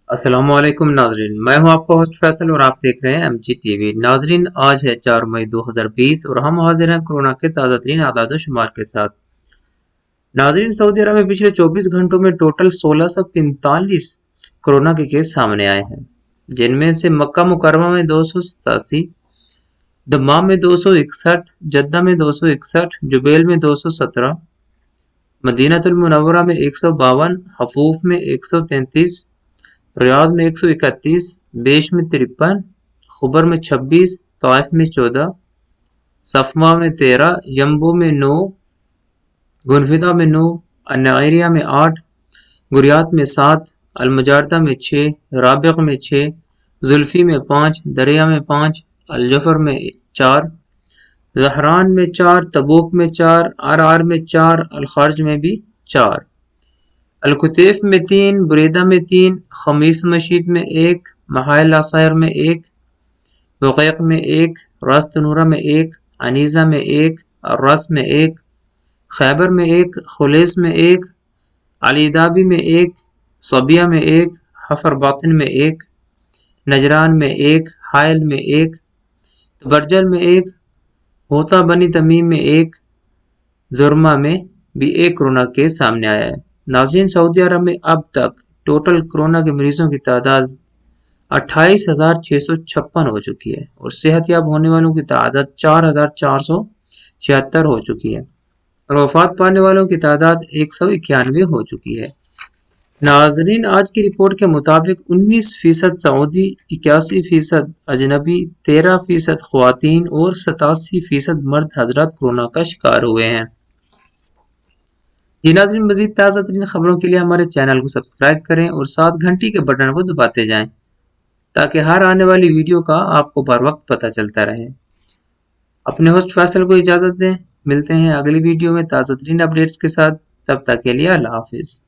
السلام علیکم ناظرین، میں ہوں آپ کا ہوسٹ فیصل اور آپ دیکھ رہے ہیں ایم جی ٹی وی۔ ناظرین، آج ہے 4 مئی 2020 اور ہم حاضر ہیں کورونا کے تازہ ترین اعداد و شمار کے ساتھ۔ ناظرین، سعودی عرب میں پچھلے 24 گھنٹوں میں ٹوٹل 1645 کورونا کے کیس سامنے آئے ہیں، جن میں سے مکہ مکرمہ میں 287، دمام میں 261، جدہ میں 261، جبیل میں 217، مدینہ المنورہ میں 152، حفوف میں 133، ریاض میں 131، بیش میں 53، خبر میں 26، طائف میں 14، صفوہ میں 13، یمبو میں 9، گنفدہ میں 9، النعیریہ میں 8، گریات میں 7، المجاردہ میں 6، رابغ میں 6، زلفی میں 5، دریا میں 5، الجفر میں 4، زہران میں 4، تبوک میں 4، عرعر میں 4، الخارج میں بھی 4، الکتیف میں 3، بریدہ میں 3، خمیس مشید میں 1، محائل عصائر میں 1، بقیق میں 1، راست نورہ میں 1، عنیزہ میں 1، الرس میں 1، خیبر میں 1، خلیس میں 1، علی دابی میں 1، صبیہ میں 1، حفر باطن میں 1، نجران میں 1، حائل میں 1، تبرجل میں 1، ہوتا بنی تمیم میں 1، زرما میں بھی 1 کورونا کیس سامنے آیا ہے۔ ناظرین، سعودی عرب میں اب تک ٹوٹل کورونا کے مریضوں کی تعداد 28,656 ہو چکی ہے اور صحت یاب ہونے والوں کی تعداد 4,476 ہو چکی ہے اور وفات پانے والوں کی تعداد 191 ہو چکی ہے۔ ناظرین، آج کی رپورٹ کے مطابق 19% سعودی، 81% اجنبی، 13% خواتین اور 87% مرد حضرات کورونا کا شکار ہوئے ہیں۔ ناظرین، مزید تازہ ترین خبروں کے لیے ہمارے چینل کو سبسکرائب کریں اور ساتھ گھنٹی کے بٹن کو دباتے جائیں تاکہ ہر آنے والی ویڈیو کا آپ کو بر وقت پتہ چلتا رہے۔ اپنے ہوسٹ فیصل کو اجازت دیں، ملتے ہیں اگلی ویڈیو میں تازہ ترین اپڈیٹس کے ساتھ، تب تک کے لیے اللہ حافظ۔